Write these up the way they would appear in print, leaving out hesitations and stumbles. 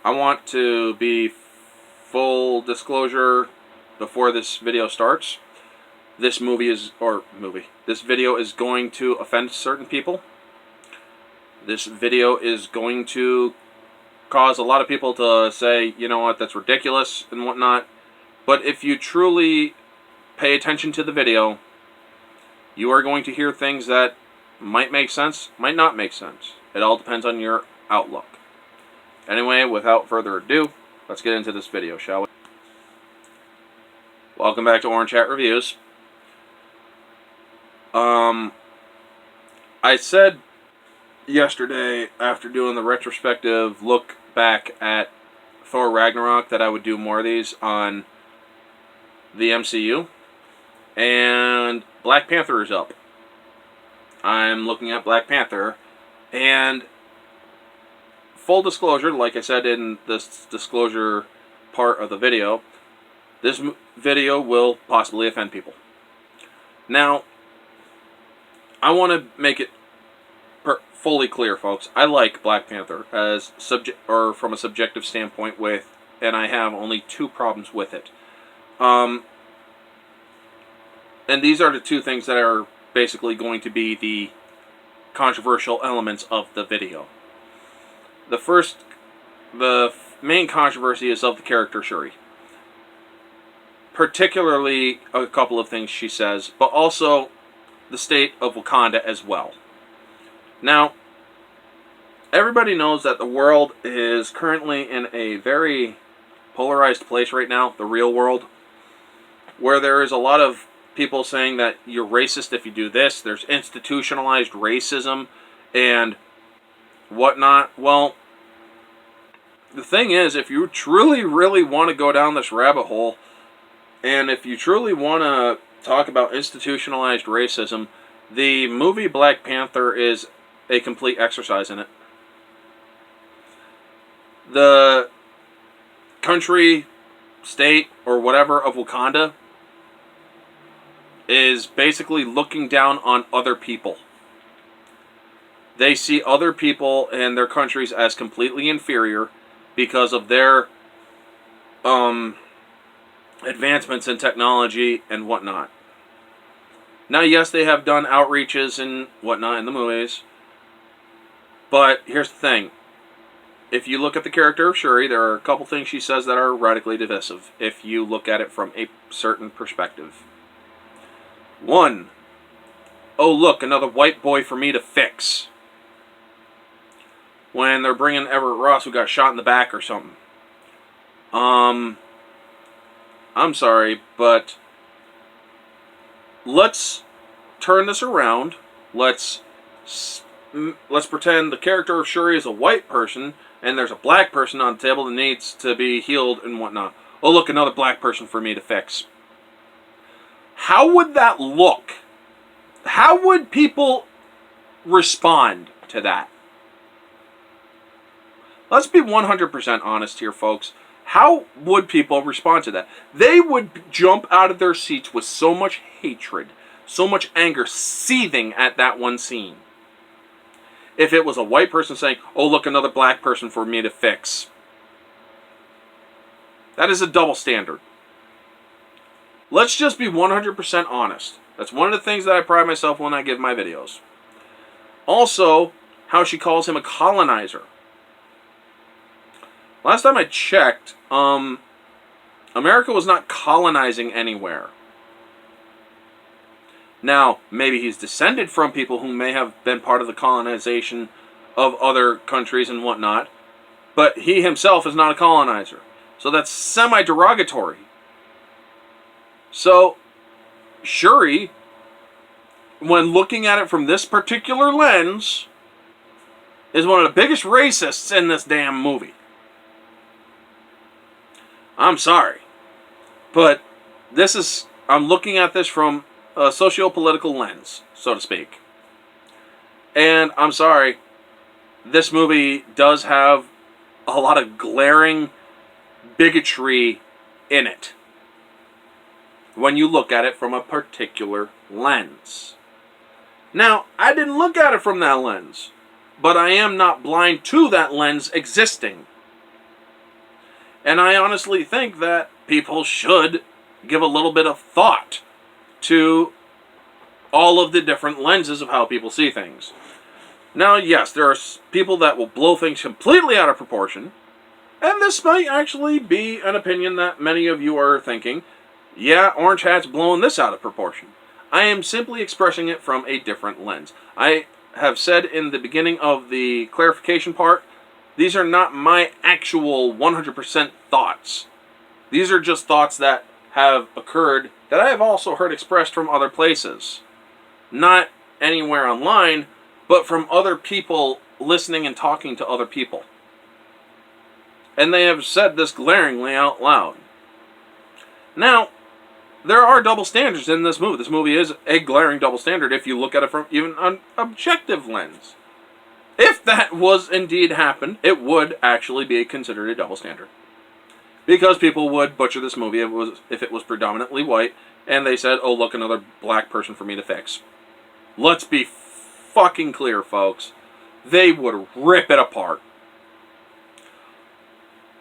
I want to be full disclosure before this video starts. This this video is going to offend certain people. This video is going to cause a lot of people to say, you know what, that's ridiculous and whatnot. But if you truly pay attention to the video, you are going to hear things that might make sense, might not make sense. It all depends on your outlook. Anyway, without further ado, let's get into this video, shall we? Welcome back to Orange Hat Reviews. I said yesterday, after doing the retrospective look back at Thor Ragnarok, that I would do more of these on the MCU. And Black Panther is up. I'm looking at Black Panther, and full disclosure, like I said in this disclosure part of the video, this video will possibly offend people. Now, I want to make it fully clear, folks. I like Black Panther as from a subjective standpoint and I have only two problems with it. And these are the two things that are basically going to be the controversial elements of the video. The main controversy is of the character Shuri. Particularly a couple of things she says, but also the state of Wakanda as well. Now, everybody knows that the world is currently in a very polarized place right now, the real world, where there is a lot of people saying that you're racist if you do this. There's institutionalized racism and whatnot. Well, the thing is, if you truly, really want to go down this rabbit hole, and if you truly want to talk about institutionalized racism, the movie Black Panther is a complete exercise in it. The country, state, or whatever of Wakanda is basically looking down on other people. They see other people and their countries as completely inferior because of their advancements in technology and whatnot. Now, yes, they have done outreaches and whatnot in the movies, but here's the thing. If you look at the character of Shuri, there are a couple things she says that are radically divisive if you look at it from a certain perspective. One, oh look, another white boy for me to fix. When they're bringing Everett Ross who got shot in the back or something. I'm sorry, but let's turn this around. Let's pretend the character of Shuri is a white person, and there's a black person on the table that needs to be healed and whatnot. Oh, look, another black person for me to fix. How would that look? How would people respond to that? Let's be 100% honest here, folks. How would people respond to that? They would jump out of their seats with so much hatred, so much anger, seething at that one scene. If it was a white person saying, oh, look, another black person for me to fix. That is a double standard. Let's just be 100% honest. That's one of the things that I pride myself when I give my videos. Also, how she calls him a colonizer. Last time I checked, America was not colonizing anywhere. Now, maybe he's descended from people who may have been part of the colonization of other countries and whatnot, but he himself is not a colonizer. So that's semi-derogatory. So, Shuri, when looking at it from this particular lens, is one of the biggest racists in this damn movie. I'm sorry, but I'm looking at this from a socio-political lens, so to speak. And I'm sorry, this movie does have a lot of glaring bigotry in it when you look at it from a particular lens. Now, I didn't look at it from that lens, but I am not blind to that lens existing. And I honestly think that people should give a little bit of thought to all of the different lenses of how people see things. Now, yes, there are people that will blow things completely out of proportion, and this might actually be an opinion that many of you are thinking, yeah, Orange Hat's blowing this out of proportion. I am simply expressing it from a different lens. I have said in the beginning of the clarification part, these are not my actual 100% thoughts. These are just thoughts that have occurred that I have also heard expressed from other places. Not anywhere online, but from other people listening and talking to other people. And they have said this glaringly out loud. Now, there are double standards in this movie. This movie is a glaring double standard if you look at it from even an objective lens. If that was indeed happened, it would actually be considered a double standard. Because people would butcher this movie if it was predominantly white, and they said, oh, look, another black person for me to fix. Let's be fucking clear, folks. They would rip it apart.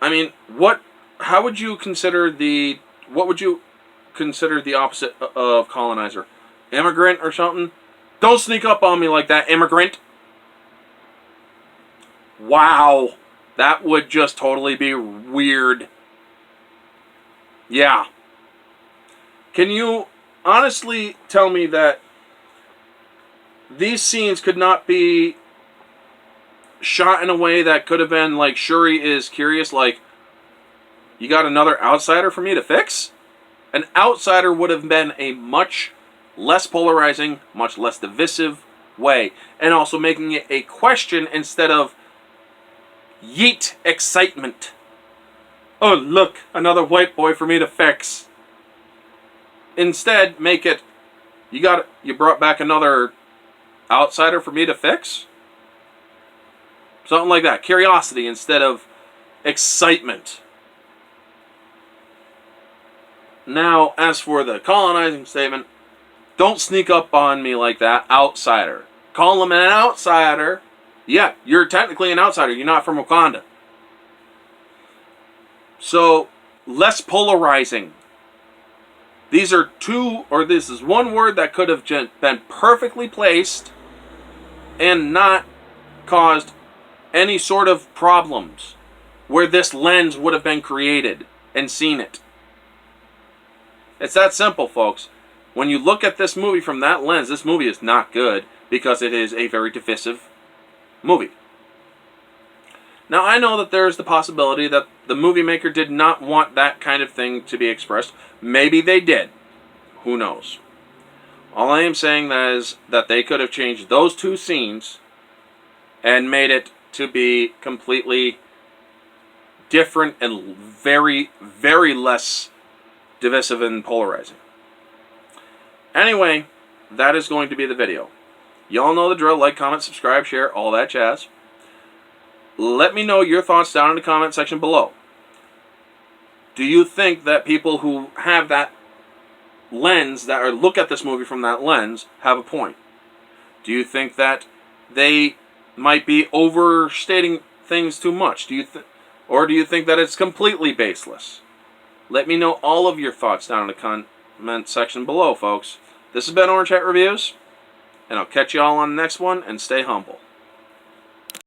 I mean, what would you consider the opposite of colonizer? Immigrant or something? Don't sneak up on me like that, immigrant. Wow. That would just totally be weird. Yeah. Can you honestly tell me that these scenes could not be shot in a way that could have been like Shuri is curious, like, you got another outsider for me to fix? An outsider would have been a much less polarizing, much less divisive way, and also making it a question instead of yeet excitement. Oh, look, another white boy for me to fix. Instead, make it, you brought back another outsider for me to fix? Something like that. Curiosity instead of excitement. Now, as for the colonizing statement, don't sneak up on me like that, outsider. Call him an outsider. Yeah, you're technically an outsider. You're not from Wakanda. So, less polarizing. This is one word that could have been perfectly placed and not caused any sort of problems where this lens would have been created and seen it. It's that simple, folks. When you look at this movie from that lens, this movie is not good because it is a very divisive movie. Now, I know that there's the possibility that the movie maker did not want that kind of thing to be expressed. Maybe they did. Who knows? All I am saying is that they could have changed those two scenes and made it to be completely different and very, very less divisive and polarizing. Anyway, that is going to be the video. Y'all know the drill. Like, comment, subscribe, share, all that jazz. Let me know your thoughts down in the comment section below. Do you think that people who have that lens, look at this movie from that lens, have a point? Do you think that they might be overstating things too much? Or do you think that it's completely baseless? Let me know all of your thoughts down in the comment section below, folks. This has been Orange Hat Reviews, and I'll catch you all on the next one, and stay humble.